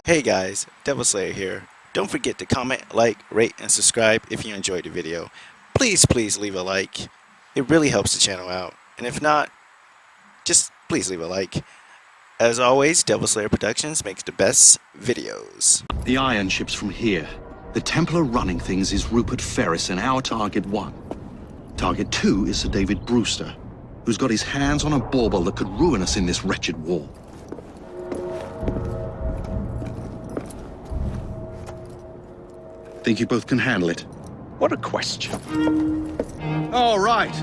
Hey guys, Devil Slayer here. Don't forget to comment, like, rate, and subscribe if you enjoyed the video. Please leave a like. It really helps the channel out. And if not, just please leave a like. As always, Devil Slayer Productions makes the best videos. The iron ship's from here. The Templar running things is Rupert Ferris and our target 1. Target 2 is Sir David Brewster, who's got his hands on a bauble that could ruin us in this wretched war. Think you both can handle it? What a question. All right.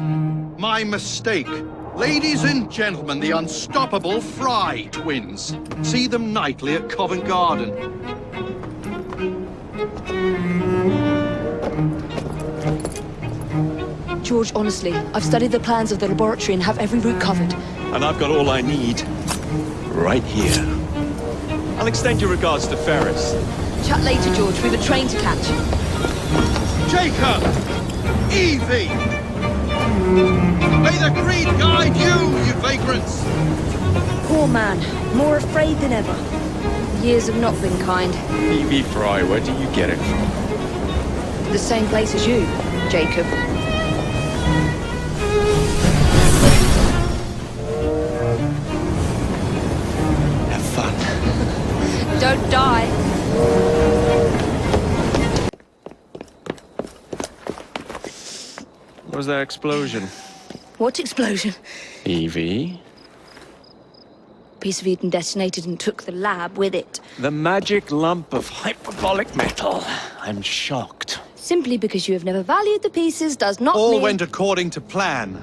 My mistake. Ladies and gentlemen, the unstoppable Frye twins. See them nightly at Covent Garden. George, honestly, I've studied the plans of the laboratory and have every route covered. And I've got all I need right here. I'll extend your regards to Ferris. Chat later, George. We've a train to catch. Jacob! Evie! May the creed guide you, you vagrants! Poor man. More afraid than ever. Years have not been kind. Evie Frye, where do you get it from? The same place as you, Jacob. Have fun. Don't die. What was that explosion? What explosion? Evie? Piece of Eden detonated and took the lab with it. The magic lump of hyperbolic metal. I'm shocked. Simply because you have never valued the pieces does not All mean... went according to plan,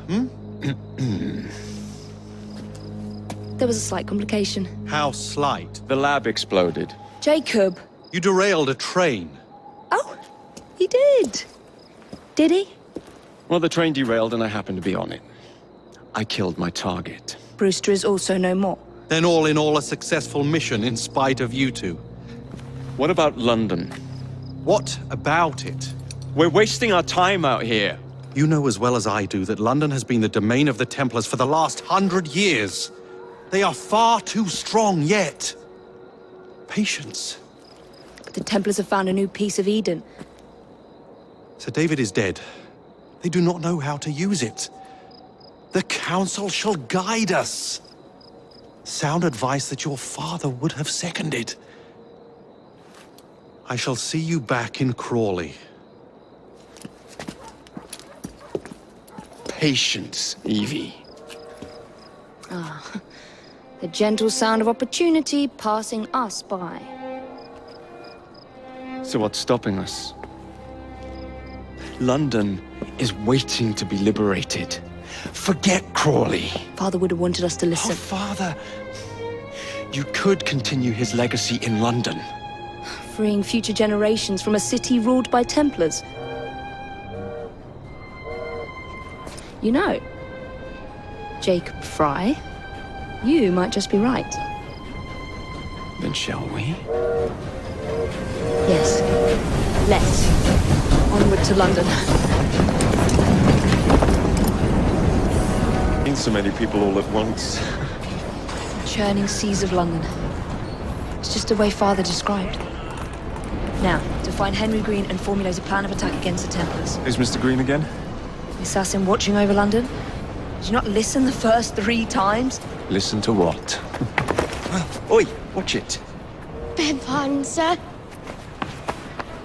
There was a slight complication. How slight. The lab exploded. Jacob. You derailed a train. Oh, he did. Did he? Well, the train derailed and I happened to be on it. I killed my target. Brewster is also no more. Then all in all a successful mission in spite of you two. What about London? What about it? We're wasting our time out here. You know as well as I do that London has been the domain of the Templars for the last 100 years. They are far too strong yet. Patience. But the Templars have found a new piece of Eden. Sir David is dead. They do not know how to use it. The Council shall guide us. Sound advice that your father would have seconded. I shall see you back in Crawley. Patience, Evie. The gentle sound of opportunity passing us by. So what's stopping us? London is waiting to be liberated. Forget Crawley. Father would have wanted us to Oh, listen. Father. You could continue his legacy in London. Freeing future generations from a city ruled by Templars. You know, Jacob Frye, you might just be right. Then shall we? Yes. Let's. Onward to London. Seen so many people all at once. Churning seas of London. It's just the way Father described. Now, to find Henry Green and formulate a plan of attack against the Templars. Is Mr. Green again? The assassin watching over London? Did you not listen the first 3 times? Listen to what? Oi, watch it. Beg pardon, sir.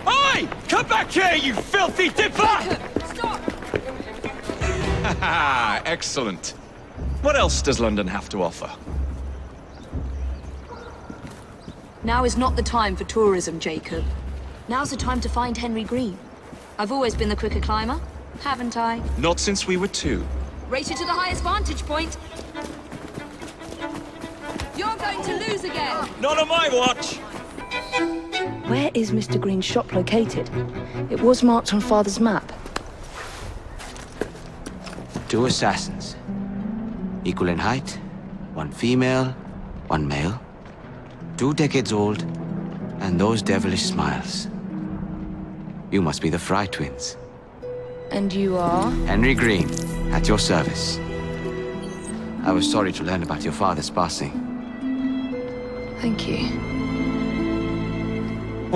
Oi! Come back here, you filthy dipper! Stop! Excellent. What else does London have to offer? Now is not the time for tourism, Jacob. Now's the time to find Henry Green. I've always been the quicker climber, haven't I? Not since we were 2. Race you to the highest vantage point. You're going to lose again. Not on my watch! Where is Mr. Green's shop located? It was marked on Father's map. 2 assassins. Equal in height, 1 female, 1 male. 2 decades old, and those devilish smiles. You must be the Frye twins. And you are? Henry Green, at your service. I was sorry to learn about your father's passing. Thank you.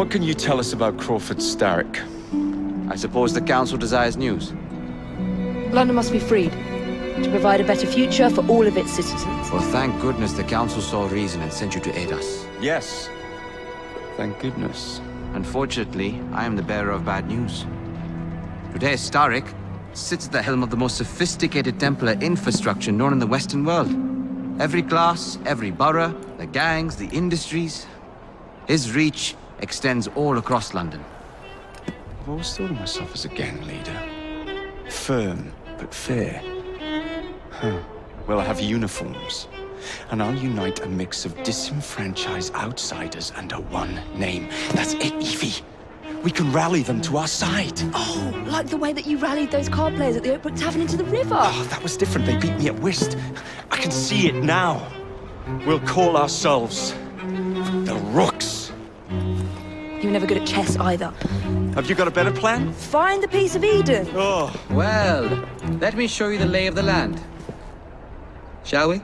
What can you tell us about Crawford Starrick? I suppose the Council desires news. London must be freed to provide a better future for all of its citizens. Well, thank goodness the Council saw reason and sent you to aid us. Yes. Thank goodness. Unfortunately, I am the bearer of bad news. Today, Starrick sits at the helm of the most sophisticated Templar infrastructure known in the Western world. Every class, every borough, the gangs, the industries. His reach extends all across London. I've always thought of myself as a gang leader. Firm, but fair. Huh. Well, I have uniforms. And I'll unite a mix of disenfranchised outsiders under one name. That's it, Evie. We can rally them to our side. Oh, like the way that you rallied those card players at the Oakbrook Tavern into the river. Oh, that was different. They beat me at whist. I can see it now. We'll call ourselves the Rooks. You were never good at chess either. Have you got a better plan? Find the piece of Eden. Oh, Well, let me show you the lay of the land. Shall we?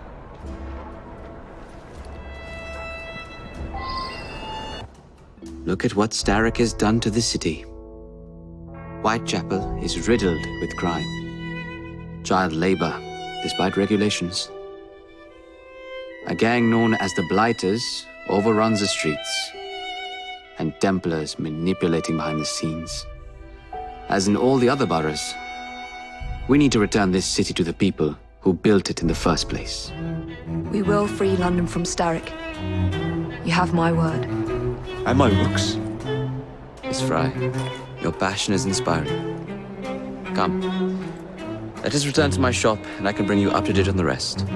Look at what Starrick has done to the city. Whitechapel is riddled with crime. Child labor, despite regulations. A gang known as the Blighters overruns the streets. And Templars manipulating behind the scenes. As in all the other boroughs, we need to return this city to the people who built it in the first place. We will free London from Starrick. You have my word. and my Rooks. Miss Frye, your passion is inspiring. Come. Let us return to my shop, and I can bring you up to date on the rest.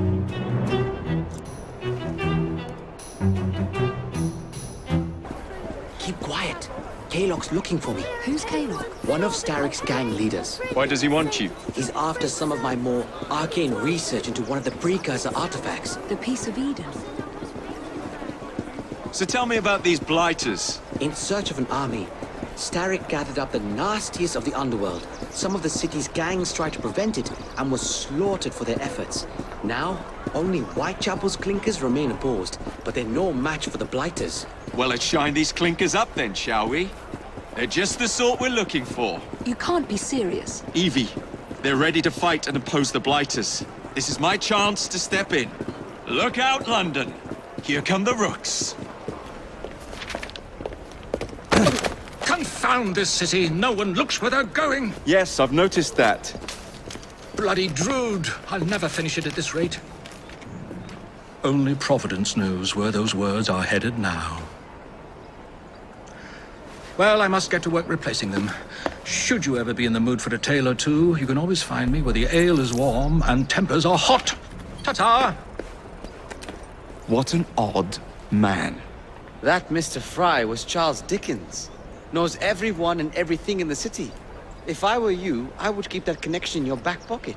Keep quiet. Kalok's looking for me. Who's Kalok? One of Starrick's gang leaders. Why does he want you? He's after some of my more arcane research into one of the precursor artifacts. The piece of Eden. So tell me about these blighters. In search of an army, Starrick gathered up the nastiest of the underworld. Some of the city's gangs tried to prevent it and were slaughtered for their efforts. Now, only Whitechapel's clinkers remain opposed, but they're no match for the blighters. Well, let's shine these clinkers up then, shall we? They're just the sort we're looking for. You can't be serious. Evie, they're ready to fight and oppose the blighters. This is my chance to step in. Look out, London. Here come the Rooks. Confound this city! No one looks where they're going! Yes, I've noticed that. Bloody Drood! I'll never finish it at this rate. Only Providence knows where those words are headed now. Well, I must get to work replacing them. Should you ever be in the mood for a tale or two, you can always find me where the ale is warm and tempers are hot. Ta-ta! What an odd man. That Mr. Frye was Charles Dickens. Knows everyone and everything in the city. If I were you, I would keep that connection in your back pocket.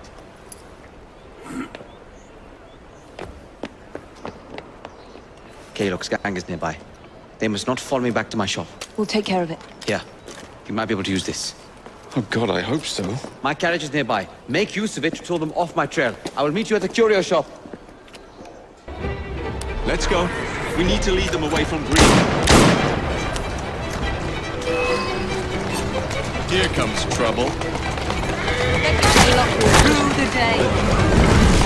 Kalok's gang is nearby. They must not follow me back to my shop. We'll take care of it. Here, you might be able to use this. Oh God, I hope so. My carriage is nearby. Make use of it to throw them off my trail. I will meet you at the curio shop. Let's go. We need to lead them away from Green. Here comes trouble. Kalok will rue the day.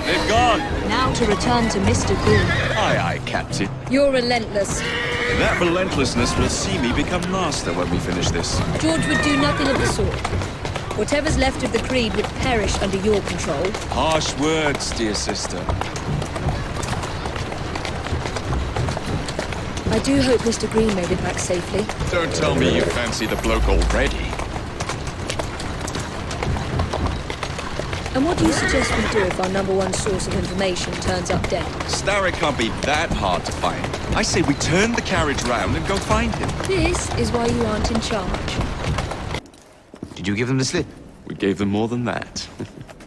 They've gone. Now to return to Mr. Green. Aye, aye, Captain. You're relentless. That relentlessness will see me become master when we finish this. George would do nothing of the sort. Whatever's left of the Creed would perish under your control. Harsh words, dear sister. I do hope Mr. Green made it back safely. Don't tell me you fancy the bloke already. And what do you suggest we do if our #1 source of information turns up dead? Starrick can't be that hard to find. I say we turn the carriage round and go find him. This is why you aren't in charge. Did you give them the slip? We gave them more than that.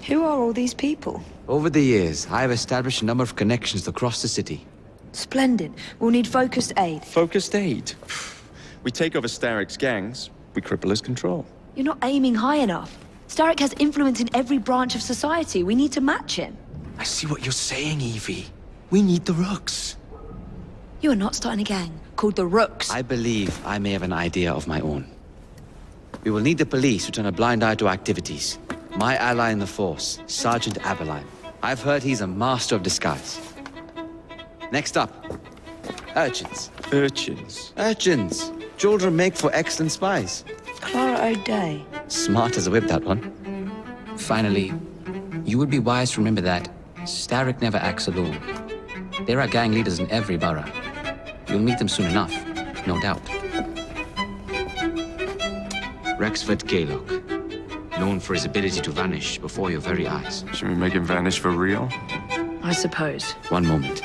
Who are all these people? Over the years, I have established a number of connections across the city. Splendid. We'll need focused aid. Focused aid. We take over Starrick's gangs, we cripple his control. You're not aiming high enough. Starrick has influence in every branch of society. We need to match him. I see what you're saying, Evie. We need the Rooks. You are not starting a gang called the Rooks. I believe I may have an idea of my own. We will need the police to turn a blind eye to activities. My ally in the force, Sergeant Aberline. I've heard he's a master of disguise. Next up, urchins. Urchins? Urchins. Children make for excellent spies. Clara O'Day. Smart as a whip, that one. Finally, you would be wise to remember that Starrick never acts alone. There are gang leaders in every borough. You'll meet them soon enough, no doubt. Rexford Gaylock, known for his ability to vanish before your very eyes. Should we make him vanish for real? I suppose. One moment.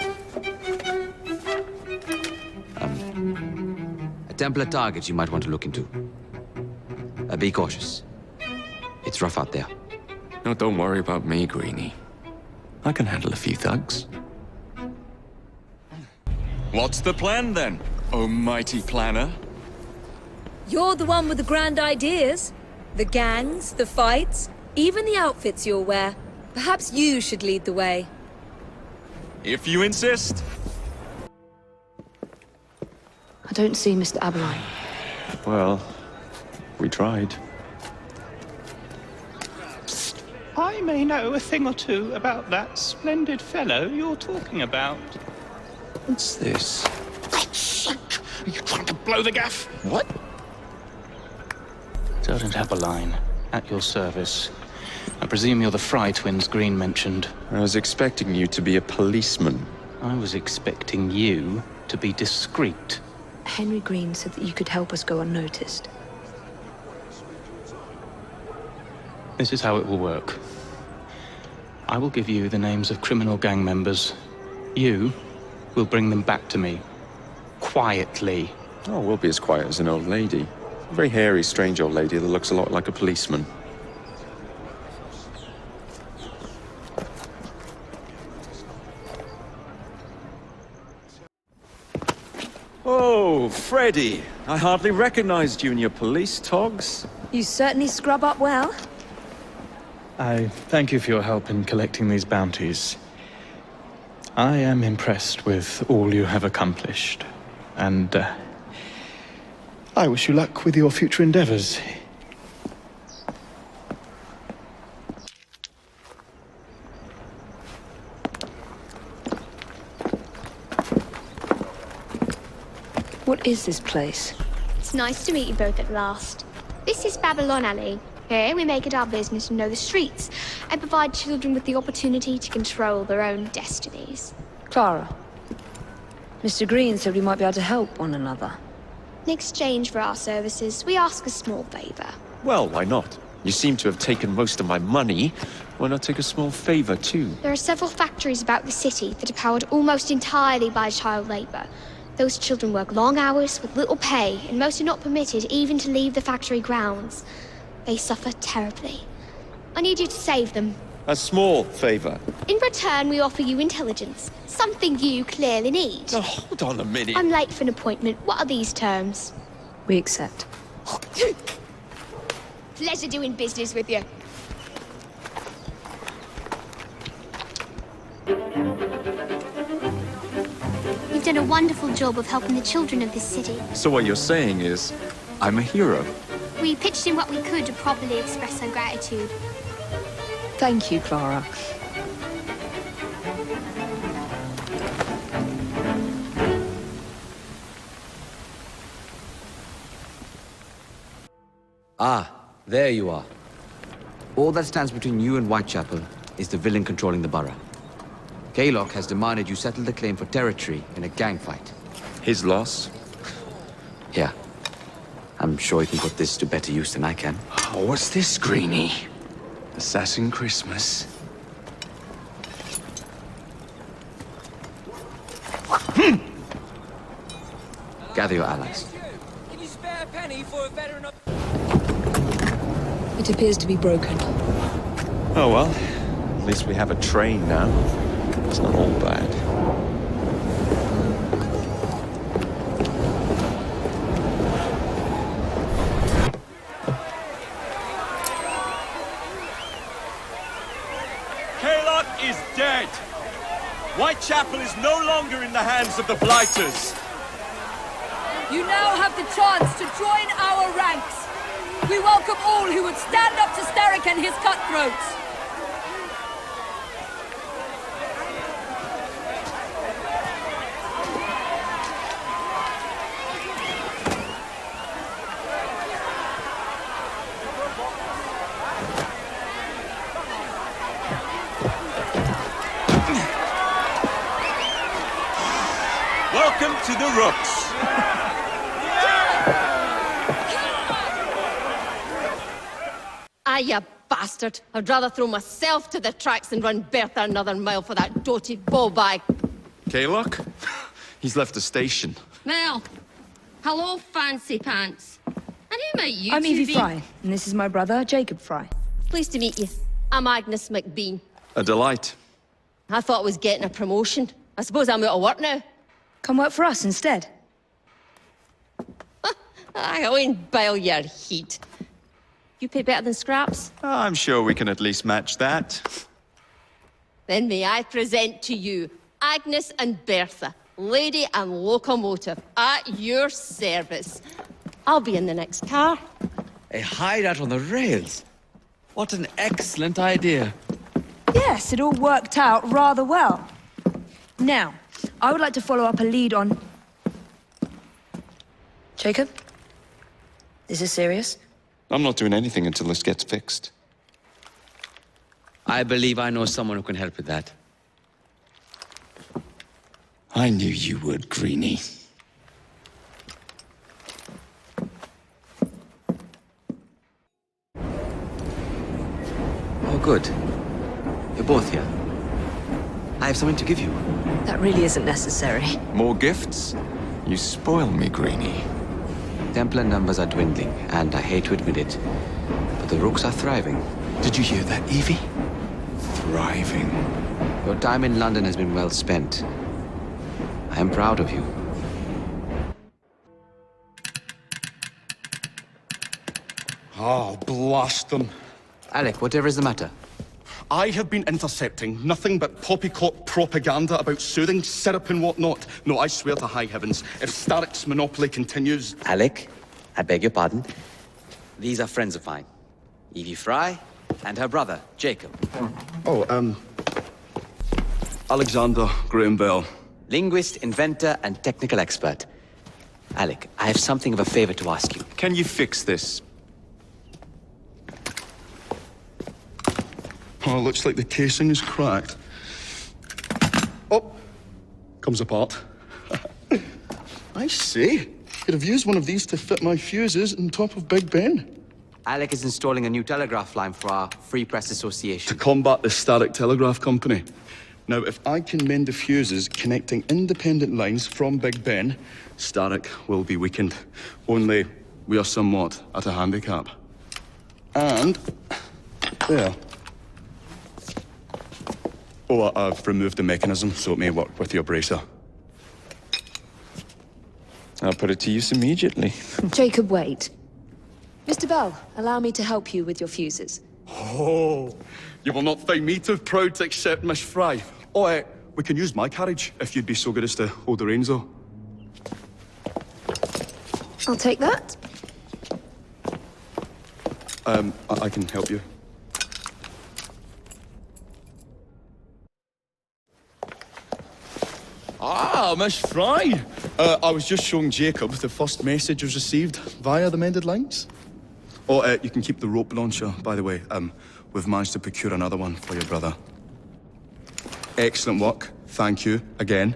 A Templar target you might want to look into. Be cautious. It's rough out there. No, don't worry about me, Greenie. I can handle a few thugs. What's the plan, then, oh mighty planner? You're the one with the grand ideas. The gangs, the fights, even the outfits you'll wear. Perhaps you should lead the way. If you insist. I don't see Mr. Aberline. Well, we tried. I may know a thing or two about that splendid fellow you're talking about. What's this? God's sake! Are you trying to blow the gaff? What? Sergeant Aberline, at your service. I presume you're the Frye twins Green mentioned. I was expecting you to be a policeman. I was expecting you to be discreet. Henry Green said that you could help us go unnoticed. This is how it will work. I will give you the names of criminal gang members. You will bring them back to me. Quietly. Oh, we'll be as quiet as an old lady. A very hairy, strange old lady that looks a lot like a policeman. Oh, Freddy. I hardly recognized you in your police togs. You certainly scrub up well. I thank you for your help in collecting these bounties. I am impressed with all you have accomplished, and I wish you luck with your future endeavors. What is this place? It's nice to meet you both at last. This is Babylon Alley. Here we make it our business to know the streets and provide children with the opportunity to control their own destinies. Clara. Mr. Green said we might be able to help one another. In exchange for our services, we ask a small favor. Well, why not? You seem to have taken most of my money. Why not take a small favor, too? There are several factories about the city that are powered almost entirely by child labor. Those children work long hours with little pay, and most are not permitted even to leave the factory grounds. They suffer terribly. I need you to save them. A small favor. In return, we offer you intelligence, something you clearly need. Now, hold on a minute. I'm late for an appointment. What are these terms? We accept. Pleasure doing business with you. You've done a wonderful job of helping the children of this city. So what you're saying is, I'm a hero. We pitched in what we could to properly express our gratitude. Thank you, Clara. Ah, there you are. All that stands between you and Whitechapel is the villain controlling the borough. Kaylock has demanded you settle the claim for territory in a gang fight. His loss? Yeah. I'm sure he can put this to better use than I can. Oh, what's this, Greenie? Assassin Christmas. Gather your allies. Can you spare a penny for a veteran of... It appears to be broken. Oh well, at least we have a train now. It's not all bad. is dead. Whitechapel is no longer in the hands of the Blighters. You now have the chance to join our ranks. We welcome all who would stand up to Starrick and his cutthroats. Welcome to the Rooks. Ah, you bastard. I'd rather throw myself to the tracks than run Bertha another mile for that doty ball-bag. Kaylock? He's left the station. Well, hello, fancy pants. And who might you I'm two Evie be? Frye, and this is my brother, Jacob Frye. Pleased to meet you. I'm Agnes McBean. A delight. I thought I was getting a promotion. I suppose I'm out of work now. Come work for us instead. I won't bile your heat. You pay better than scraps? I'm sure we can at least match that. Then may I present to you Agnes and Bertha, lady and locomotive, at your service. I'll be in the next car. A hideout on the rails. What an excellent idea. Yes, it all worked out rather well. Now, I would like to follow up a lead on... Jacob? This is serious? I'm not doing anything until this gets fixed. I believe I know someone who can help with that. I knew you would, Greenie. Oh, good. You're both here. I have something to give you. That really isn't necessary. More gifts? You spoil me, Greenie. Templar numbers are dwindling, and I hate to admit it, but the Rooks are thriving. Did you hear that, Evie? Thriving. Your time in London has been well spent. I am proud of you. Oh, blast them. Alec, whatever is the matter? I have been intercepting nothing but poppycock propaganda about soothing syrup and whatnot. No, I swear to high heavens, if Starrick's monopoly continues... Alec, I beg your pardon. These are friends of mine. Evie Frye and her brother, Jacob. Oh, Alexander Graham Bell. Linguist, inventor, and technical expert. Alec, I have something of a favor to ask you. Can you fix this? Oh, looks like the casing is cracked. Oh, comes apart. I see. Could have used one of these to fit my fuses on top of Big Ben. Alec is installing a new telegraph line for our Free Press Association. To combat the Starrick Telegraph Company. Now, if I can mend the fuses connecting independent lines from Big Ben, Starrick will be weakened. Only we are somewhat at a handicap. And... there. Oh, I've removed the mechanism so it may work with your bracer. I'll put it to use immediately. Jacob, wait. Mr. Bell, allow me to help you with your fuses. Oh, you will not find me too proud to accept Miss Frye. Oh, we can use my carriage if you'd be so good as to hold the reins, though. I'll take that. I can help you. Ah, Miss Frye. I was just showing Jacob the first message was received via the mended lines. Oh, you can keep the rope launcher, by the way. We've managed to procure another one for your brother. Excellent work. Thank you again.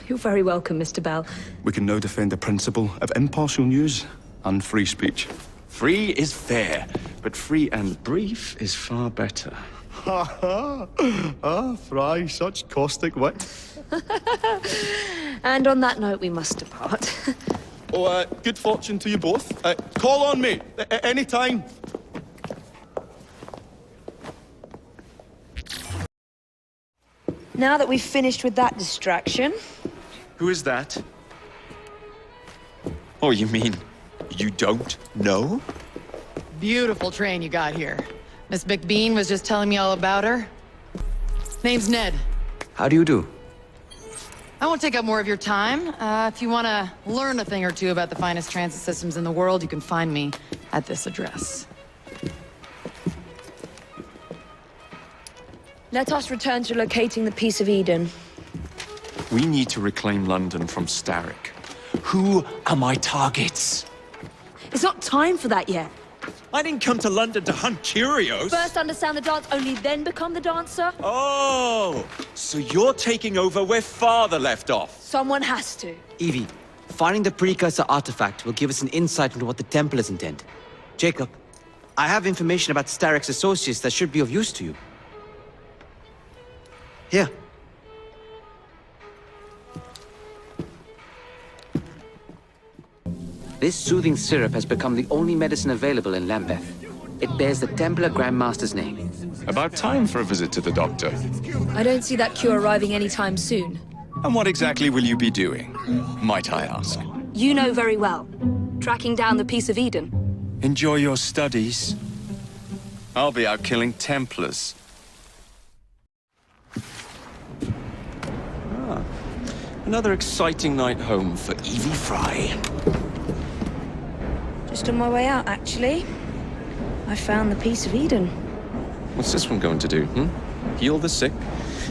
You're very welcome, Mr. Bell. We can now defend the principle of impartial news and free speech. Free is fair, but free and brief is far better. Ha ha! Ah, Frye, such caustic wit. And on that note, we must depart. Oh, good fortune to you both. Call on me at any time. Now that we've finished with that distraction... Who is that? Oh, you mean you don't know? Beautiful train you got here. Miss McBean was just telling me all about her. Name's Ned. How do you do? I won't take up more of your time. If you want to learn a thing or two about the finest transit systems in the world, you can find me at this address. Let us return to locating the Piece of Eden. We need to reclaim London from Starrick. Who are my targets? It's not time for that yet. I didn't come to London to hunt curios. First understand the dance, only then become the dancer. Oh, so you're taking over where Father left off. Someone has to. Evie, finding the precursor artifact will give us an insight into what the Templars intend. Jacob, I have information about Starrick's associates that should be of use to you. Here. This soothing syrup has become the only medicine available in Lambeth. It bears the Templar Grandmaster's name. About time for a visit to the doctor. I don't see that cure arriving anytime soon. And what exactly will you be doing, might I ask? You know very well. Tracking down the Piece of Eden. Enjoy your studies. I'll be out killing Templars. Another exciting night home for Evie Frye. Just on my way out, actually. I found the Piece of Eden. What's this one going to do, Heal the sick,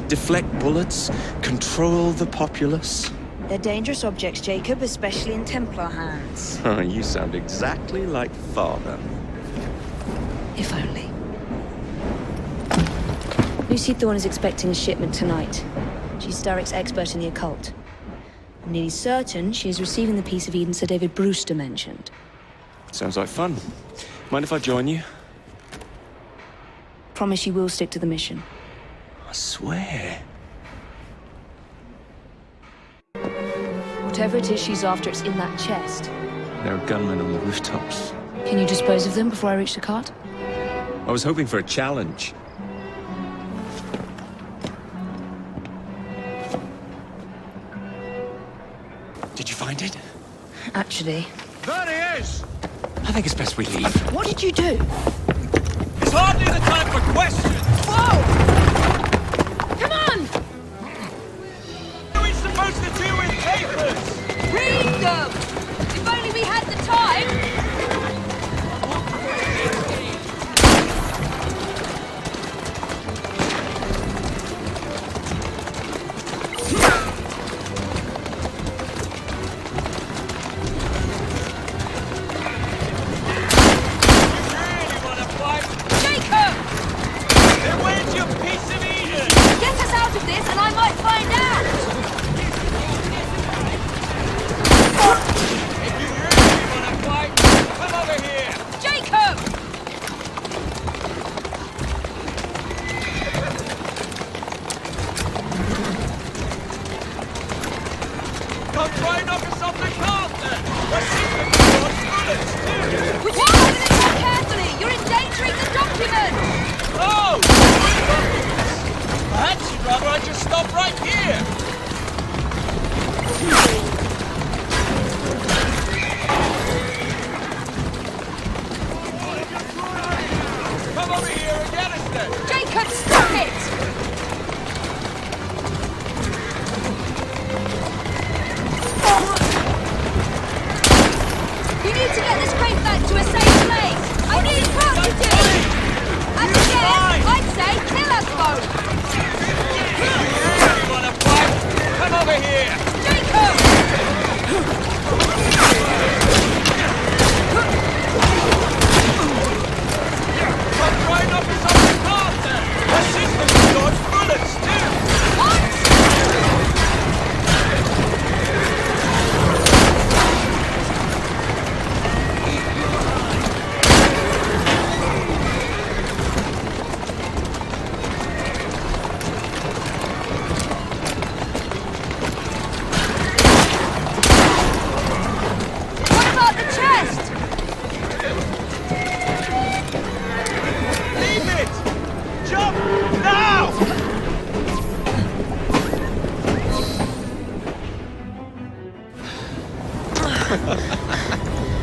deflect bullets, control the populace? They're dangerous objects, Jacob, especially in Templar hands. You sound exactly like Father. If only. Lucy Thorne is expecting a shipment tonight. She's Starrick's expert in the occult. I'm nearly certain she is receiving the Piece of Eden Sir David Brewster mentioned. Sounds like fun. Mind if I join you? Promise you will stick to the mission. I swear. Whatever it is she's after, it's in that chest. There are gunmen on the rooftops. Can you dispose of them before I reach the cart? I was hoping for a challenge. Did you find it? Actually. There he is! I think it's best we leave. What did you do? It's hardly the time for questions! Whoa! Come on! What are we supposed to do with papers? Read them! If only we had the time!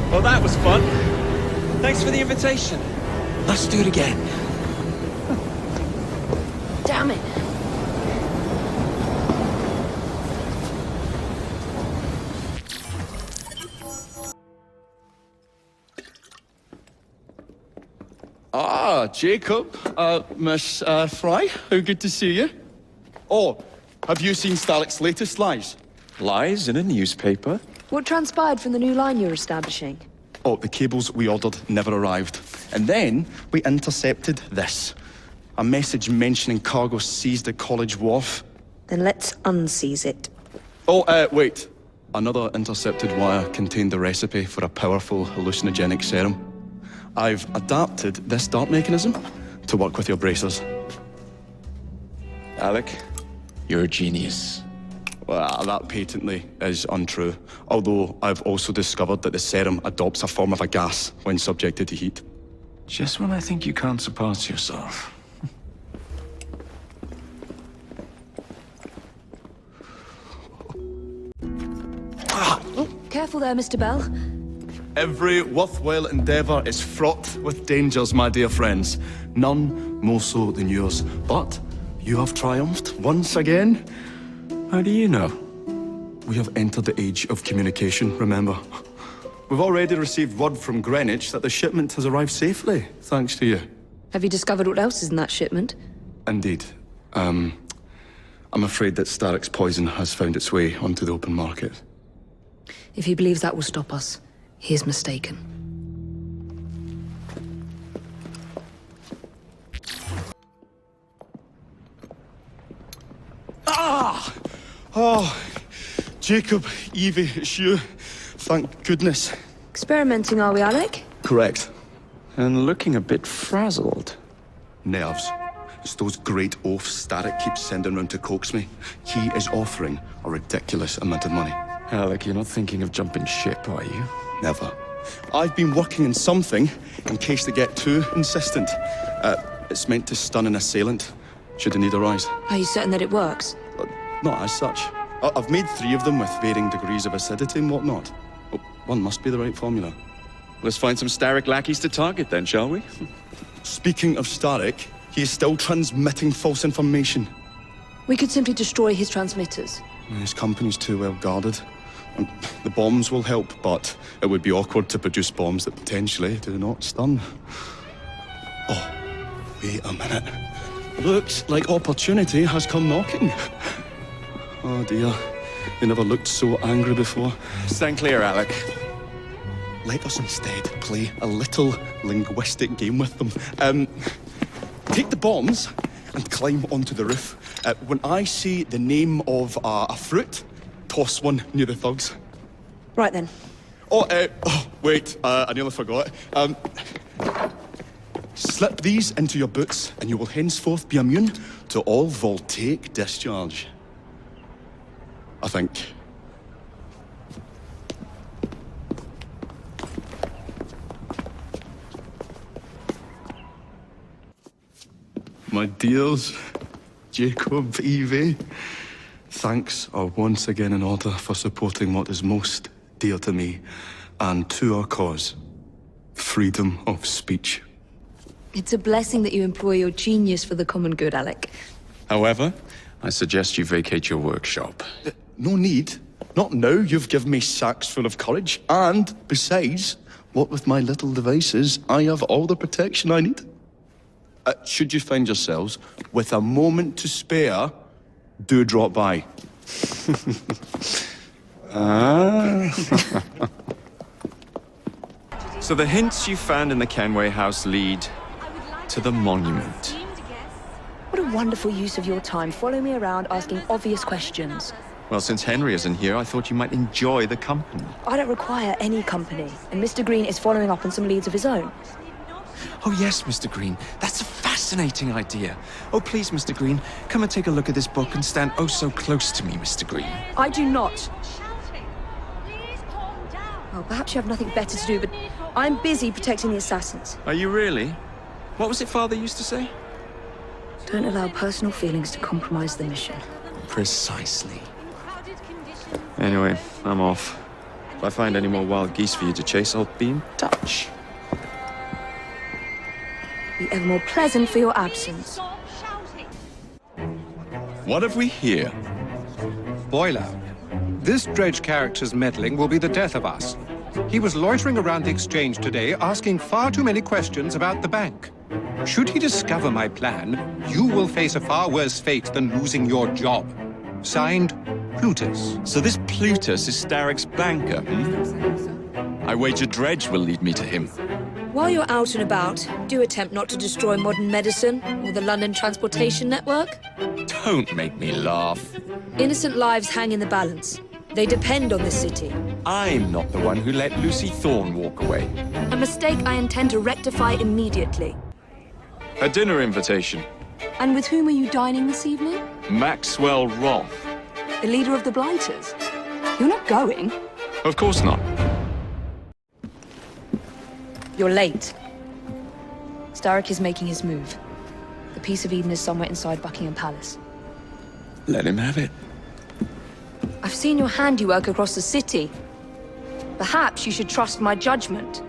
Well, that was fun. Thanks for the invitation. Let's do it again. Damn it. Ah, Jacob. Miss Frye, how good to see you. Oh, have you seen Starrick's latest lies? Lies in a newspaper? What transpired from the new line you're establishing? Oh, the cables we ordered never arrived. And then we intercepted this. A message mentioning cargo seized at College Wharf. Then let's unseize it. Oh, wait. Another intercepted wire contained the recipe for a powerful hallucinogenic serum. I've adapted this dart mechanism to work with your bracers. Alec, you're a genius. Well, that patently is untrue. Although I've also discovered that the serum adopts a form of a gas when subjected to heat. Just when I think you can't surpass yourself. Careful there, Mr. Bell. Every worthwhile endeavour is fraught with dangers, my dear friends. None more so than yours. But you have triumphed once again. How do you know? We have entered the age of communication, remember? We've already received word from Greenwich that the shipment has arrived safely, thanks to you. Have you discovered what else is in that shipment? Indeed. I'm afraid that Starrick's poison has found its way onto the open market. If he believes that will stop us, he is mistaken. Ah! Oh, Jacob, Evie, it's you. Thank goodness. Experimenting, are we, Alec? Correct. And looking a bit frazzled. Nerves. It's those great oafs Starrick keeps sending round to coax me. He is offering a ridiculous amount of money. Alec, you're not thinking of jumping ship, are you? Never. I've been working on something in case they get too insistent. It's meant to stun an assailant, should the need arise. Are you certain that it works? Not as such. I've made 3 of them with varying degrees of acidity and whatnot. Oh, one must be the right formula. Let's find some Starrick lackeys to target then, shall we? Speaking of Starrick, he is still transmitting false information. We could simply destroy his transmitters. His company's too well guarded. The bombs will help, but it would be awkward to produce bombs that potentially do not stun. Oh, wait a minute. Looks like opportunity has come knocking. Oh dear, you never looked so angry before. Stand clear, Alec. Let us instead play a little linguistic game with them. Take the bombs and climb onto the roof. When I say the name of a fruit, toss one near the thugs. Right then. Wait, I nearly forgot. Slip these into your boots and you will henceforth be immune to all voltaic discharge. I think. My dears, Jacob, Evie, thanks are once again in order for supporting what is most dear to me and to our cause, freedom of speech. It's a blessing that you employ your genius for the common good, Alec. However, I suggest you vacate your workshop. No need. Not now you've given me sacks full of courage. And, besides, what with my little devices, I have all the protection I need. Should you find yourselves with a moment to spare, do drop by. So the hints you found in the Kenway house lead to the monument. What a wonderful use of your time, following me around asking obvious questions. Well, since Henry isn't here, I thought you might enjoy the company. I don't require any company, and Mr. Green is following up on some leads of his own. Oh, yes, Mr. Green. That's a fascinating idea. Oh, please, Mr. Green, come and take a look at this book and stand oh so close to me, Mr. Green. I do not. Well, perhaps you have nothing better to do, but I'm busy protecting the assassins. Are you really? What was it Father used to say? Don't allow personal feelings to compromise the mission. Precisely. Anyway, I'm off. If I find any more wild geese for you to chase, I'll be in touch. Be ever more pleasant for your absence. What have we here? Boiler. This Dredge character's meddling will be the death of us. He was loitering around the exchange today, asking far too many questions about the bank. Should he discover my plan, you will face a far worse fate than losing your job. Signed, Plutus. So this Plutus is Starrick's banker, hmm? I wager Dredge will lead me to him. While you're out and about, do attempt not to destroy modern medicine or the London transportation network. Don't make me laugh. Innocent lives hang in the balance. They depend on this city. I'm not the one who let Lucy Thorne walk away. A mistake I intend to rectify immediately. A dinner invitation. And with whom are you dining this evening? Maxwell Roth. The leader of the Blighters. You're not going. Of course not. You're late. Starrick is making his move. The Piece of Eden is somewhere inside Buckingham Palace. Let him have it. I've seen your handiwork across the city. Perhaps you should trust my judgment.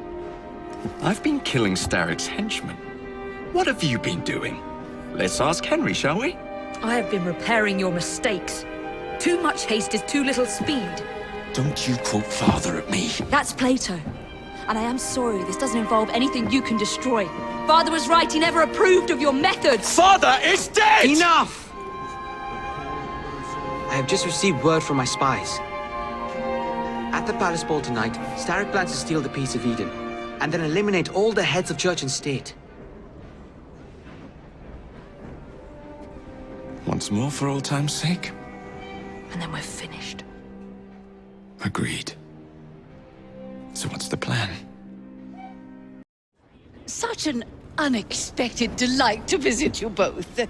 I've been killing Starrick's henchmen. What have you been doing? Let's ask Henry, shall we? I have been repairing your mistakes. Too much haste is too little speed. Don't you quote Father at me. That's Plato. And I am sorry this doesn't involve anything you can destroy. Father was right, he never approved of your methods. Father is dead! Enough! I have just received word from my spies. At the palace ball tonight, Starrick plans to steal the Piece of Eden, and then eliminate all the heads of church and state. Once more for old time's sake? And then we're finished. Agreed. So what's the plan? Such an unexpected delight to visit you both.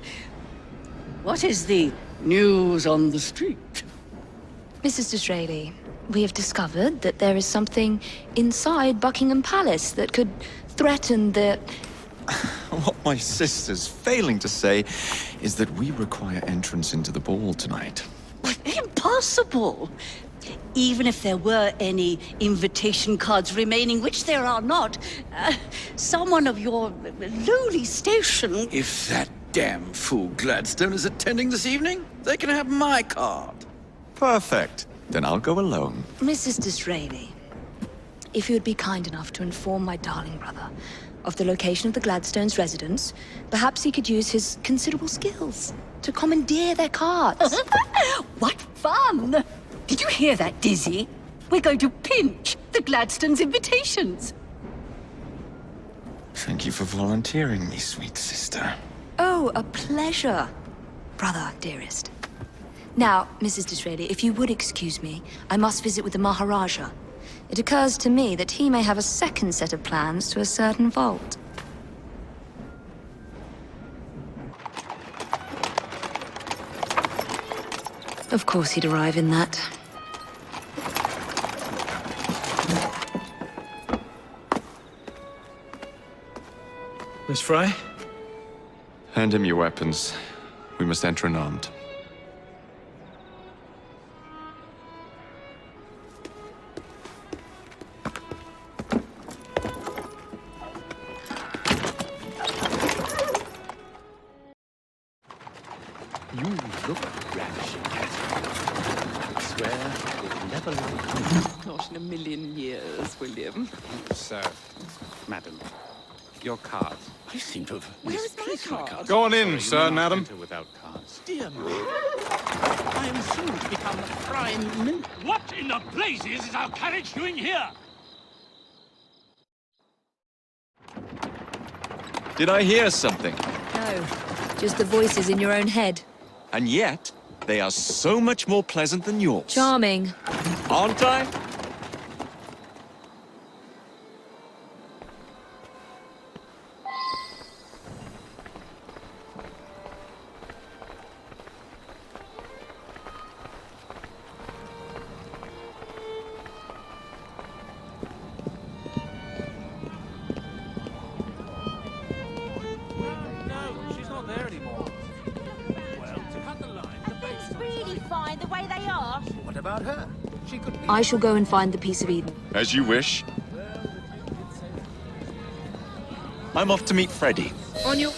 What is the news on the street? Mrs. Disraeli, we have discovered that there is something inside Buckingham Palace that could threaten the... What my sister's failing to say is that we require entrance into the ball tonight. Impossible! Even if there were any invitation cards remaining, which there are not, someone of your lowly station... If that damn fool Gladstone is attending this evening, they can have my card. Perfect. Then I'll go alone. Mrs. Disraeli, if you would be kind enough to inform my darling brother of the location of the Gladstones' residence, perhaps he could use his considerable skills to commandeer their cards. What fun! Did you hear that, Dizzy? We're going to pinch the Gladstones' invitations. Thank you for volunteering me, sweet sister. Oh, a pleasure, brother, dearest. Now, Mrs. Disraeli, if you would excuse me, I must visit with the Maharaja. It occurs to me that he may have a second set of plans to a certain vault. Of course he'd arrive in that. Miss Frye? Hand him your weapons. We must enter unarmed. You look ravishing, Catherine. I swear you'll never like me. Not in a million years, William. Sir, madam, your card. I seem to have Where is my misplaced my card? card. Go on in, Sorry, sir, you may not madam. enter without cards. Dear me. I am soon to become prime min... What in the blazes is our carriage doing here? Did I hear something? No, just the voices in your own head. And yet, they are so much more pleasant than yours. Charming. Aren't I? No, she's not there anymore. Well, to cut the line, the It's really fine the way they are. What about her? She could be... I shall go and find the Piece of Eden. As you wish. I'm off to meet Freddy. On your...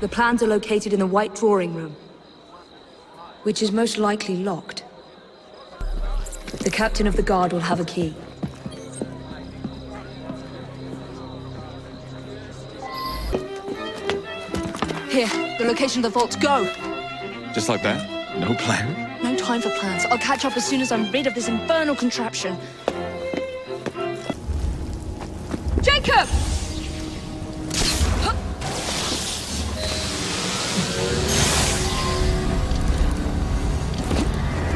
The plans are located in the White Drawing Room, which is most likely locked. The captain of the guard will have a key. Here, the location of the vault. Go! Just like that? No plan? No time for plans. I'll catch up as soon as I'm rid of this infernal contraption. Jacob!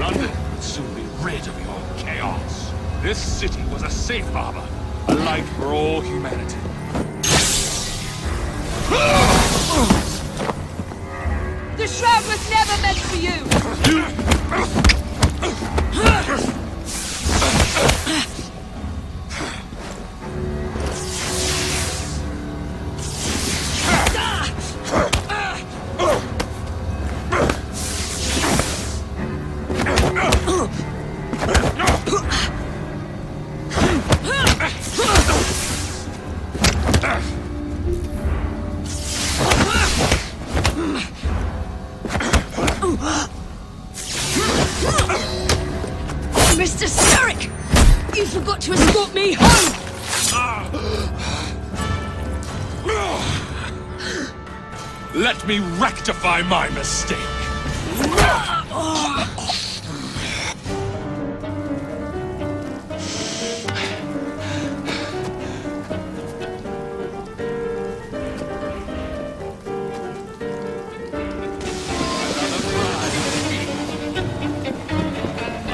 London will soon be rid of your chaos. This city was a safe harbor, a light for all humanity. The shroud was never meant for you! Mr. Starrick! You forgot to escort me home! Let me rectify my mistake.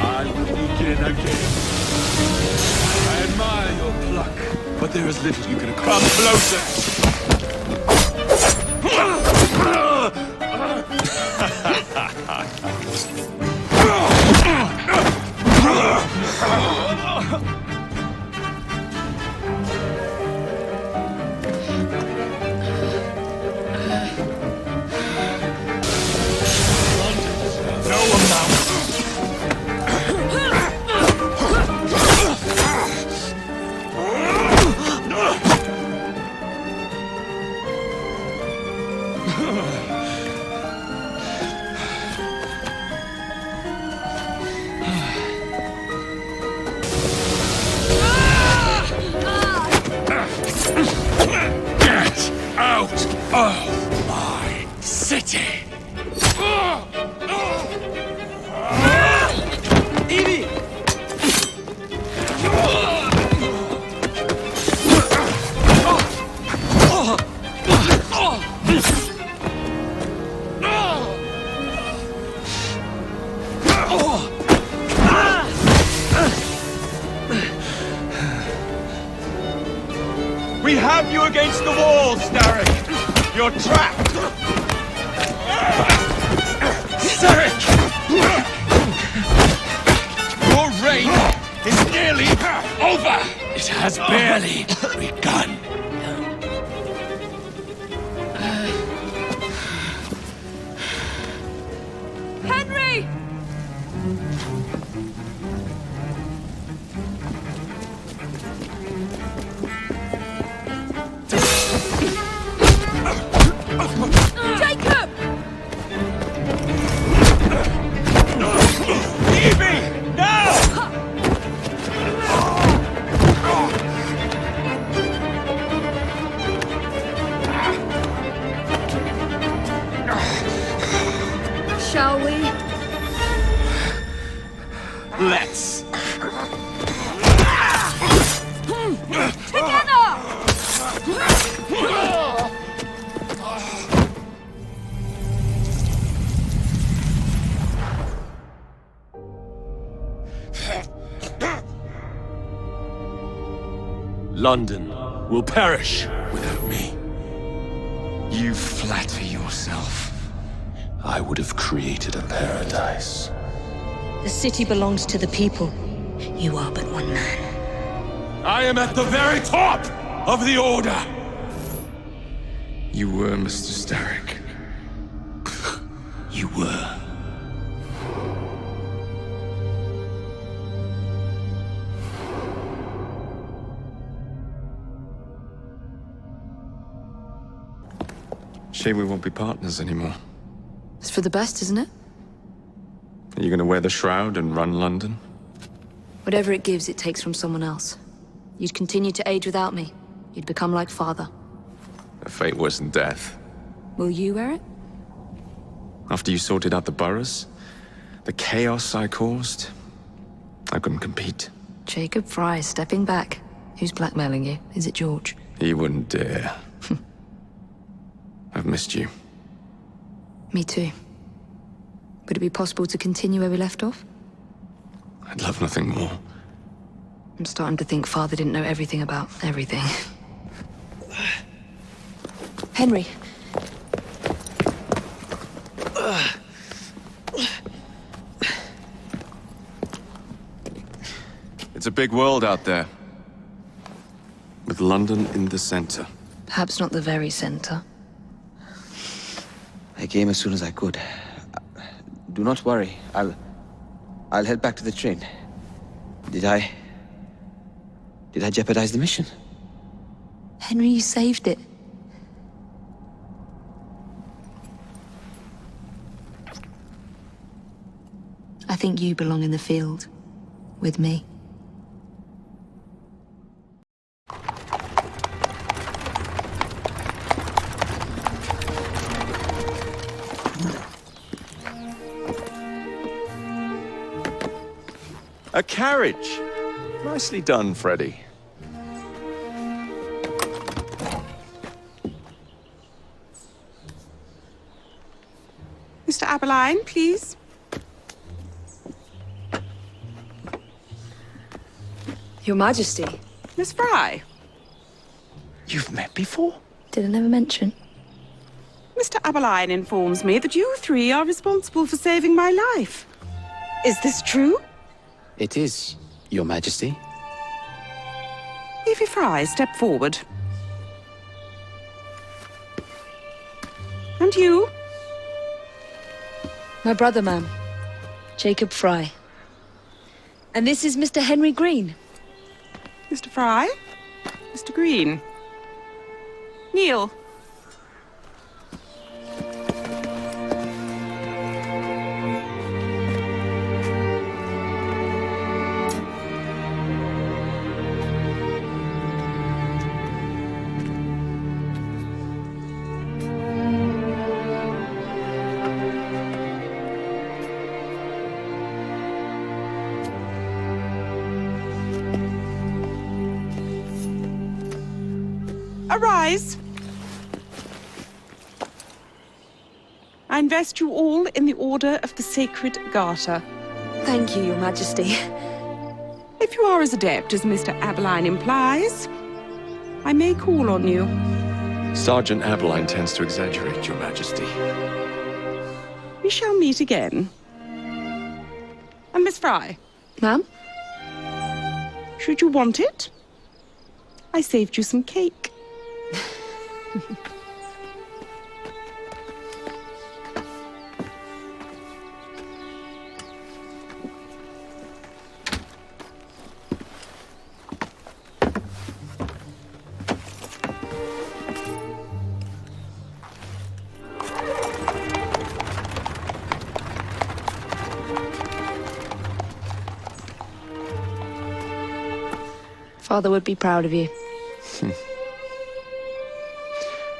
I will begin again. I admire your pluck, but there is little you can come closer. Get out of my city! Evie! We have you against the wall, Starrick! You're trapped! Starrick! Your reign is nearly over! It has barely begun. Henry! Jacob! Evie! Now! Shall we? Let's. London will perish without me. You flatter yourself. I would have created a paradise. The city belongs to the people. You are but one man. I am at the very top of the Order! You were, Mr. Starrick. You were. Shame we won't be partners anymore. It's for the best, isn't it? Are you gonna wear the shroud and run London? Whatever it gives, it takes from someone else. You'd continue to age without me. You'd become like father. A fate worse than death. Will you wear it? After you sorted out the boroughs, the chaos I caused, I couldn't compete. Jacob Frye stepping back. Who's blackmailing you? Is it George? He wouldn't dare. I've missed you. Me too. Would it be possible to continue where we left off? I'd love nothing more. I'm starting to think Father didn't know everything about everything. Henry. It's a big world out there. With London in the center. Perhaps not the very center. I came as soon as I could. Do not worry. I'll head back to the train. Did I jeopardize the mission? Henry, you saved it. I think you belong in the field. With me. A carriage! Nicely done, Freddy. Mr. Aberline, please. Your Majesty. Miss Frye. You've met before? Did I never mention? Mr. Aberline informs me that you three are responsible for saving my life. Is this true? It is, Your Majesty. Evie Frye, step forward. And you? My brother, ma'am. Jacob Frye. And this is Mr. Henry Green. Mr. Frye? Mr. Green? Kneel. Arise. I invest you all in the Order of the Sacred Garter. Thank you, Your Majesty. If you are as adept as Mr. Aberline implies, I may call on you. Sergeant Aberline tends to exaggerate, Your Majesty. We shall meet again. And Miss Frye. Ma'am? Should you want it, I saved you some cake. Father would be proud of you.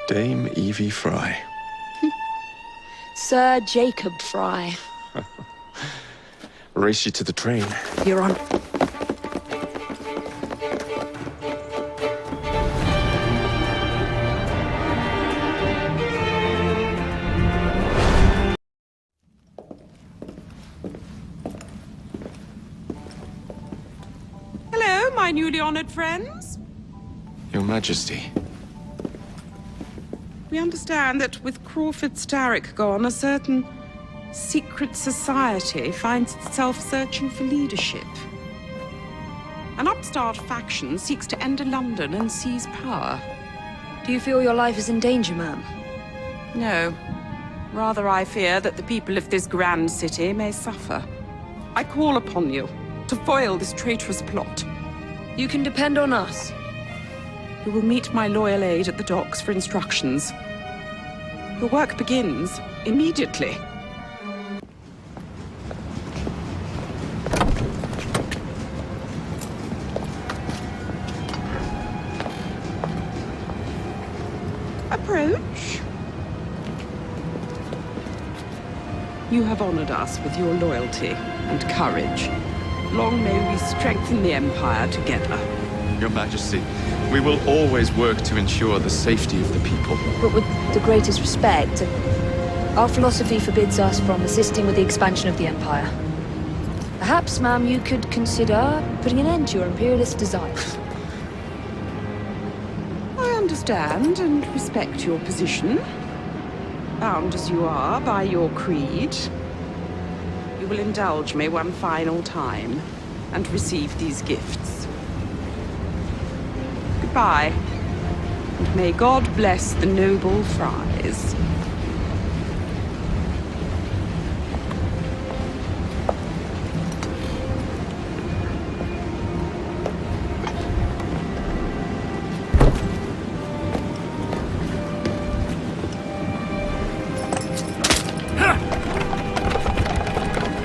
Dame Evie Frye. Sir Jacob Frye. Race you to the train. You're on. Hello, my newly honored friends. Your Majesty. We understand that with Crawford Starrick gone, a certain secret society finds itself searching for leadership. An upstart faction seeks to enter London and seize power. Do you feel your life is in danger, ma'am? No. Rather, I fear that the people of this grand city may suffer. I call upon you to foil this traitorous plot. You can depend on us. You will meet my loyal aide at the docks for instructions. Your work begins immediately. Approach. You have honored us with your loyalty and courage. Long may we strengthen the Empire together. Your Majesty, we will always work to ensure the safety of the people. But with the greatest respect, our philosophy forbids us from assisting with the expansion of the Empire. Perhaps, ma'am, you could consider putting an end to your imperialist desires. I understand and respect your position. Bound as you are by your creed, you will indulge me one final time and receive these gifts. Goodbye, and may God bless the noble Fryes.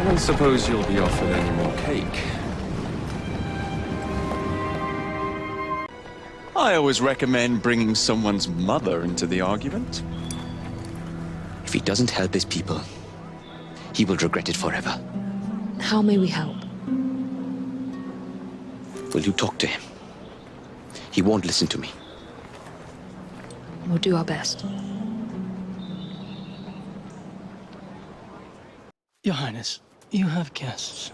I suppose you'll be offered any more cake. I always recommend bringing someone's mother into the argument. If he doesn't help his people, he will regret it forever. How may we help? Will you talk to him? He won't listen to me. We'll do our best. Your Highness, you have guests.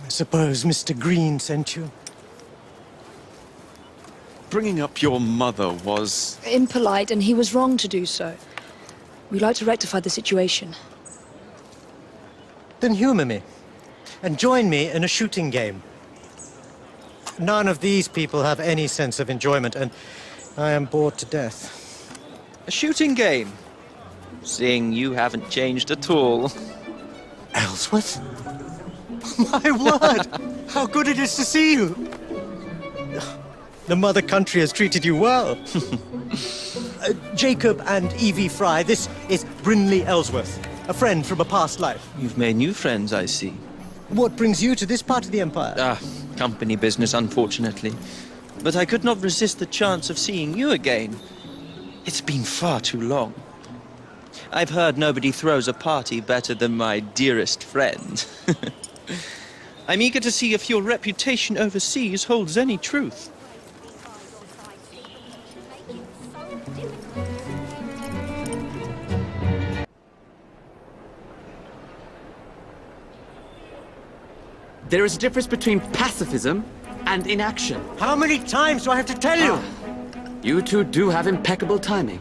I suppose Mr. Green sent you. Bringing up your mother was... Impolite, and he was wrong to do so. We'd like to rectify the situation. Then humor me, and join me in a shooting game. None of these people have any sense of enjoyment, and I am bored to death. A shooting game? Seeing you haven't changed at all. Ellsworth? My word! How good it is to see you! The mother country has treated you well. Jacob and Evie Frye, this is Brinley Ellsworth, a friend from a past life. You've made new friends, I see. What brings you to this part of the Empire? Company business, unfortunately. But I could not resist the chance of seeing you again. It's been far too long. I've heard nobody throws a party better than my dearest friend. I'm eager to see if your reputation overseas holds any truth. There is a difference between pacifism and inaction. How many times do I have to tell you? You two do have impeccable timing.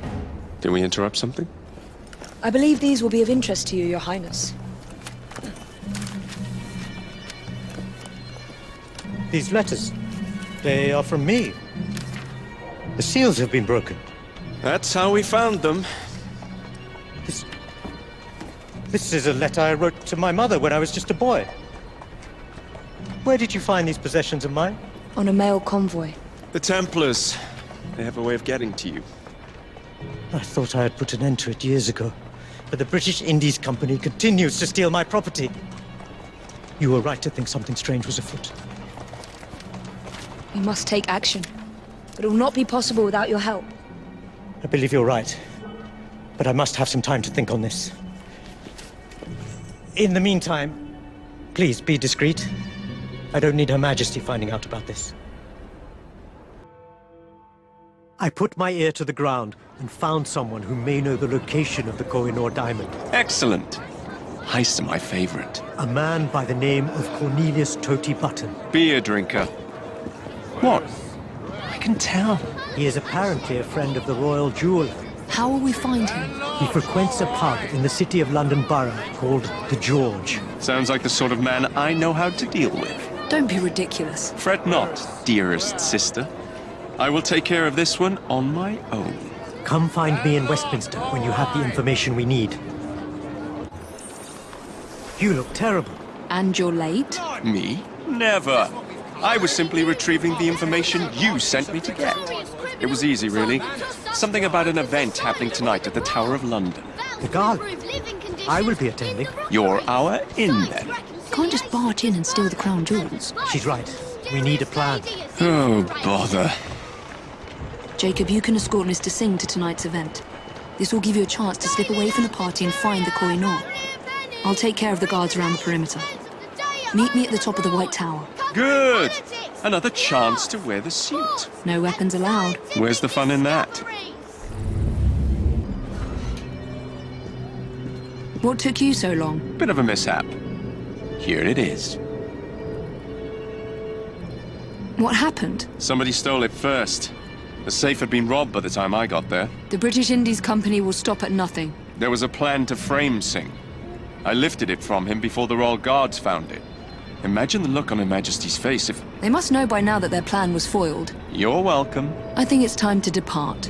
Can we interrupt something? I believe these will be of interest to you, Your Highness. These letters, they are from me. The seals have been broken. That's how we found them. This is a letter I wrote to my mother when I was just a boy. Where did you find these possessions of mine? On a mail convoy. The Templars. They have a way of getting to you. I thought I had put an end to it years ago, but the British Indies Company continues to steal my property. You were right to think something strange was afoot. We must take action, but it will not be possible without your help. I believe you're right, but I must have some time to think on this. In the meantime, please be discreet. I don't need Her Majesty finding out about this. I put my ear to the ground and found someone who may know the location of the Koh-i-Noor diamond. Excellent. Heists are my favorite. A man by the name of Cornelius Toty Button. Beer drinker. What? I can tell. He is apparently a friend of the royal jeweler. How will we find him? He frequents a pub in the City of London Borough called the George. Sounds like the sort of man I know how to deal with. Don't be ridiculous. Fret not, dearest sister. I will take care of this one on my own. Come find me in Westminster when you have the information we need. You look terrible. And you're late? Me? Never. I was simply retrieving the information you sent me to get. It was easy, really. Something about an event happening tonight at the Tower of London. The gala. I will be attending. You're our in, then. Can't just barge in and steal the crown jewels. She's right. We need a plan. Oh, bother. Jacob, you can escort Mr. Singh to tonight's event. This will give you a chance to slip away from the party and find the Koh-i-Noor. I'll take care of the guards around the perimeter. Meet me at the top of the White Tower. Good! Another chance to wear the suit. No weapons allowed. Where's the fun in that? What took you so long? Bit of a mishap. Here it is. What happened? Somebody stole it first. The safe had been robbed by the time I got there. The British Indies Company will stop at nothing. There was a plan to frame Singh. I lifted it from him before the Royal Guards found it. Imagine the look on Her Majesty's face if... They must know by now that their plan was foiled. You're welcome. I think it's time to depart.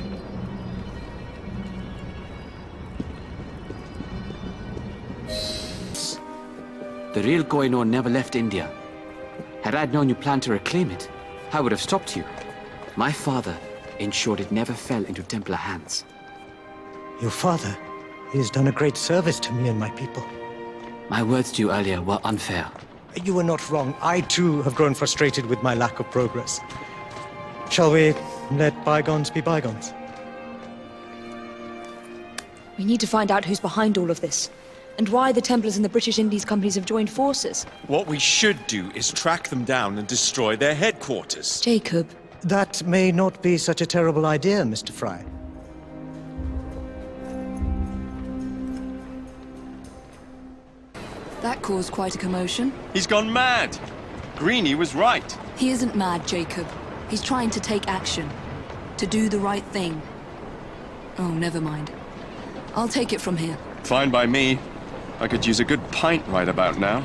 The real Koh-i-Noor never left India. Had I known you planned to reclaim it, I would have stopped you. My father ensured it never fell into Templar hands. Your father? He has done a great service to me and my people. My words to you earlier were unfair. You were not wrong. I, too, have grown frustrated with my lack of progress. Shall we let bygones be bygones? We need to find out who's behind all of this, and why the Templars and the British Indies companies have joined forces. What we should do is track them down and destroy their headquarters. Jacob. That may not be such a terrible idea, Mr. Frye. That caused quite a commotion. He's gone mad. Greenie was right. He isn't mad, Jacob. He's trying to take action. To do the right thing. Oh, never mind. I'll take it from here. Fine by me. I could use a good pint right about now.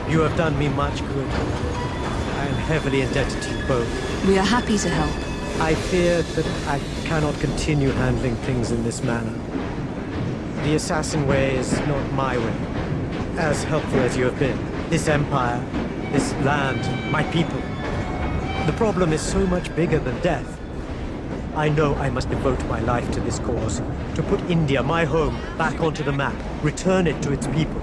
You have done me much good. I am heavily indebted to you both. We are happy to help. I fear that I cannot continue handling things in this manner. The assassin way is not my way. As helpful as you have been. This empire, this land, my people. The problem is so much bigger than death. I know I must devote my life to this cause, to put India, my home, back onto the map, return it to its people.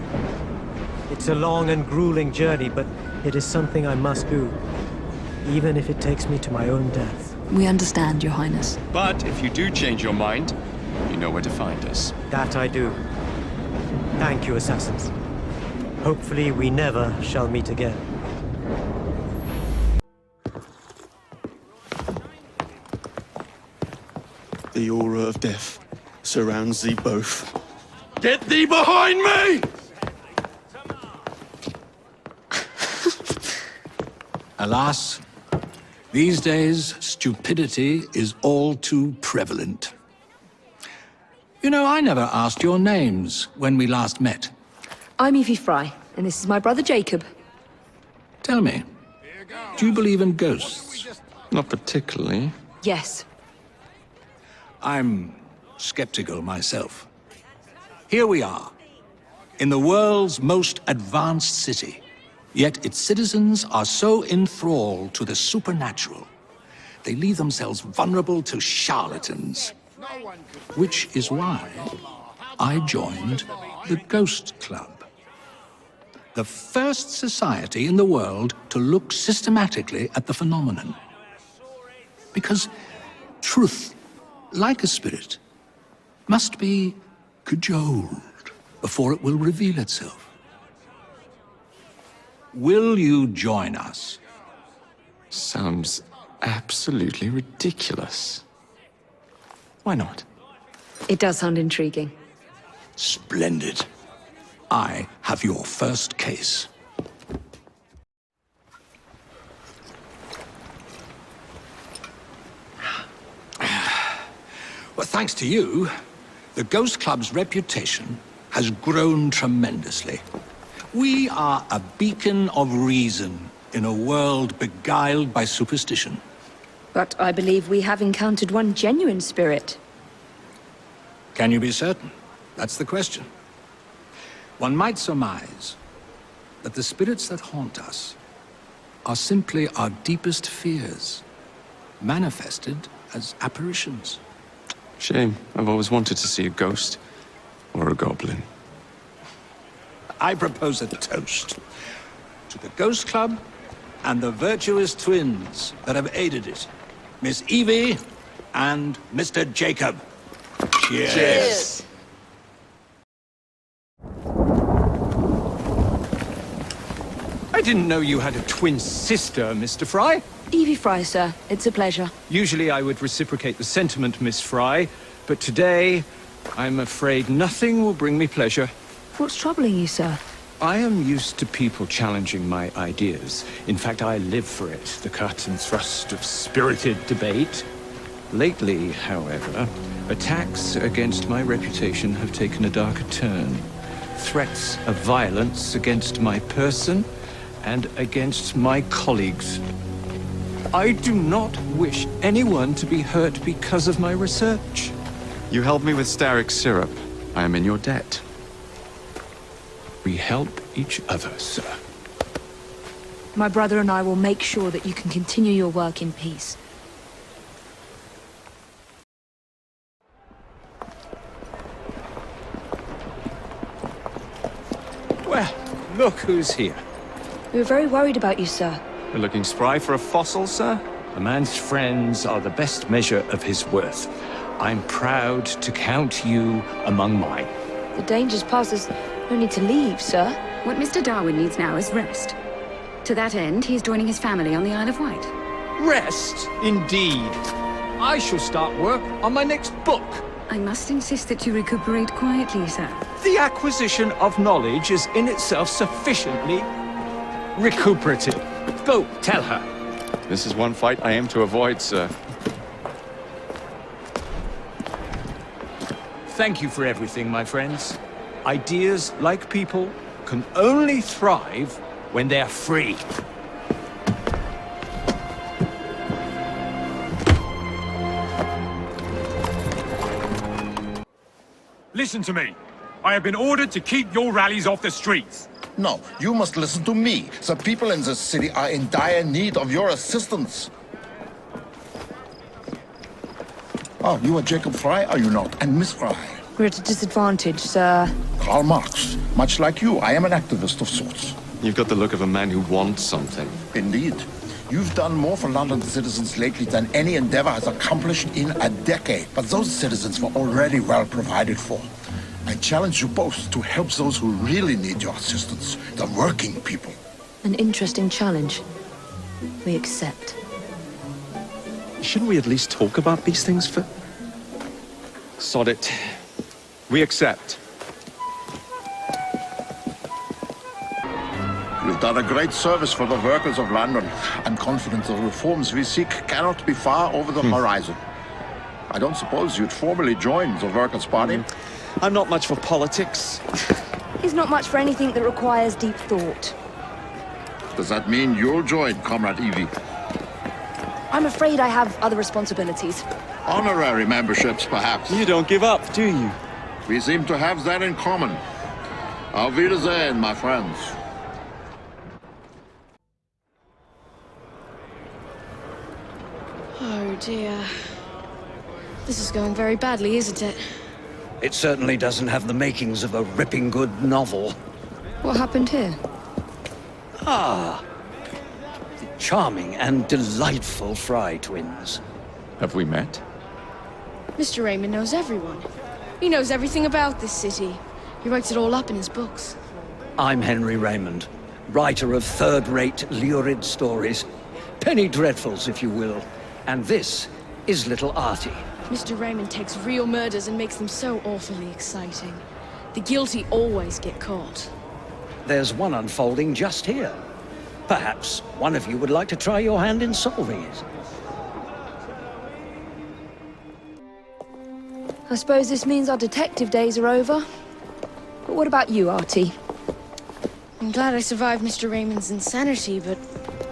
It's a long and grueling journey, but it is something I must do, even if it takes me to my own death. We understand, Your Highness. But if you do change your mind, you know where to find us. That I do. Thank you, assassins. Hopefully we never shall meet again. The aura of death surrounds thee both. Get thee behind me! Alas, these days, stupidity is all too prevalent. You know, I never asked your names when we last met. I'm Evie Frye, and this is my brother Jacob. Tell me, do you believe in ghosts? Not particularly. Yes. I'm skeptical myself. Here we are, in the world's most advanced city, yet its citizens are so enthralled to the supernatural, they leave themselves vulnerable to charlatans. Which is why I joined the Ghost Club. The first society in the world to look systematically at the phenomenon. Because truth, like a spirit, must be cajoled before it will reveal itself. Will you join us? Sounds absolutely ridiculous. Why not? It does sound intriguing. Splendid. I have your first case. Well, thanks to you, the Ghost Club's reputation has grown tremendously. We are a beacon of reason in a world beguiled by superstition. But I believe we have encountered one genuine spirit. Can you be certain? That's the question. One might surmise that the spirits that haunt us are simply our deepest fears, manifested as apparitions. Shame. I've always wanted to see a ghost or a goblin. I propose a toast to the Ghost Club and the virtuous twins that have aided it. Miss Evie, and Mr. Jacob. Cheers. Cheers. I didn't know you had a twin sister, Mr. Frye. Evie Frye, sir. It's a pleasure. Usually I would reciprocate the sentiment, Miss Frye, but today, I'm afraid nothing will bring me pleasure. What's troubling you, sir? I am used to people challenging my ideas. In fact, I live for it, the cut and thrust of spirited debate. Lately, however, attacks against my reputation have taken a darker turn. Threats of violence against my person and against my colleagues. I do not wish anyone to be hurt because of my research. You helped me with Starrick syrup. I am in your debt. We help each other, sir. My brother and I will make sure that you can continue your work in peace. Well, look who's here. We were very worried about you, sir. You're looking spry for a fossil, sir? A man's friends are the best measure of his worth. I'm proud to count you among mine. The danger's past us. No need to leave, sir. What Mr. Darwin needs now is rest. To that end, he's joining his family on the Isle of Wight. Rest, indeed. I shall start work on my next book. I must insist that you recuperate quietly, sir. The acquisition of knowledge is in itself sufficiently recuperative. Go, tell her. This is one fight I aim to avoid, sir. Thank you for everything, my friends. Ideas, like people, can only thrive when they're free. Listen to me. I have been ordered to keep your rallies off the streets. No, you must listen to me. The people in this city are in dire need of your assistance. Oh, you are Jacob Frye, are you not? And Miss Frye? We're at a disadvantage, sir. Karl Marx. Much like you, I am an activist of sorts. You've got the look of a man who wants something. Indeed. You've done more for London citizens lately than any endeavor has accomplished in a decade. But those citizens were already well provided for. I challenge you both to help those who really need your assistance, the working people. An interesting challenge. We accept. Shouldn't we at least talk about these things for... Sod it. We accept. You've done a great service for the workers of London. I'm confident the reforms we seek cannot be far over the horizon. I don't suppose you'd formally join the Workers' Party? I'm not much for politics. He's not much for anything that requires deep thought. Does that mean you'll join, Comrade Evie? I'm afraid I have other responsibilities. Honorary memberships, perhaps. You don't give up, do you? We seem to have that in common. Auf Wiedersehen, my friends. Oh dear. This is going very badly, isn't it? It certainly doesn't have the makings of a ripping good novel. What happened here? Ah, the charming and delightful Frye twins. Have we met? Mr. Raymond knows everyone. He knows everything about this city. He writes it all up in his books. I'm Henry Raymond, writer of third-rate, lurid stories. Penny dreadfuls, if you will. And this is Little Artie. Mr. Raymond takes real murders and makes them so awfully exciting. The guilty always get caught. There's one unfolding just here. Perhaps one of you would like to try your hand in solving it. I suppose this means our detective days are over. But what about you, Artie? I'm glad I survived Mr. Raymond's insanity, but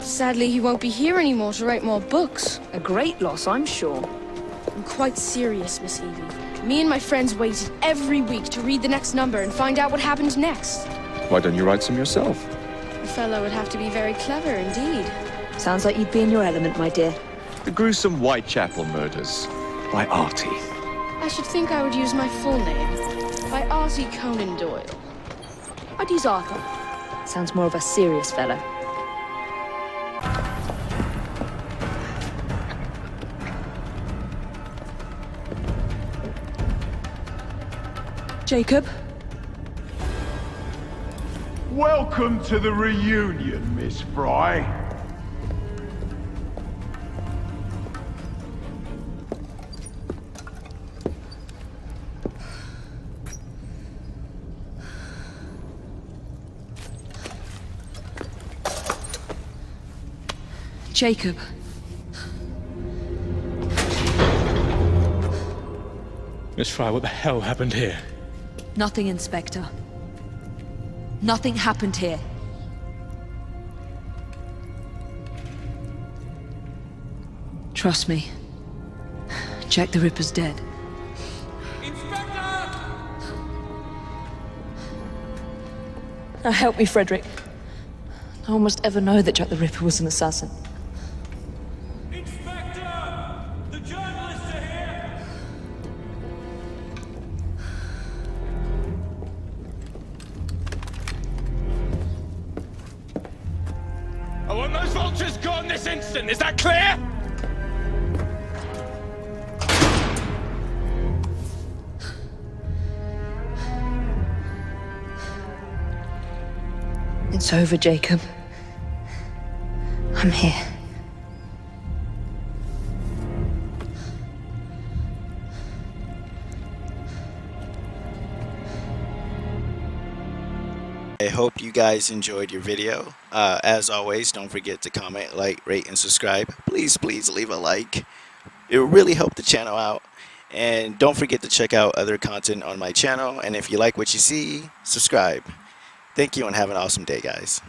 sadly he won't be here anymore to write more books. A great loss, I'm sure. I'm quite serious, Miss Evie. Me and my friends waited every week to read the next number and find out what happened next. Why don't you write some yourself? The fellow would have to be very clever indeed. Sounds like you'd be in your element, my dear. The gruesome Whitechapel murders by Artie. I should think I would use my full name. By Artie Conan Doyle. I'd use Arthur. Sounds more of a serious fellow. Jacob? Welcome to the reunion, Miss Frye. Jacob. Miss Frye, what the hell happened here? Nothing, Inspector. Nothing happened here. Trust me. Jack the Ripper's dead. Now help me, Frederick. No one must ever know that Jack the Ripper was an assassin. I want those vultures gone this instant, is that clear? It's over, Jacob. I'm here. I hope you guys enjoyed your video. As always, don't forget to comment, like, rate, and subscribe. Please leave a like. It will really help the channel out. And don't forget to check out other content on my channel. And if you like what you see, subscribe. Thank you and have an awesome day, guys.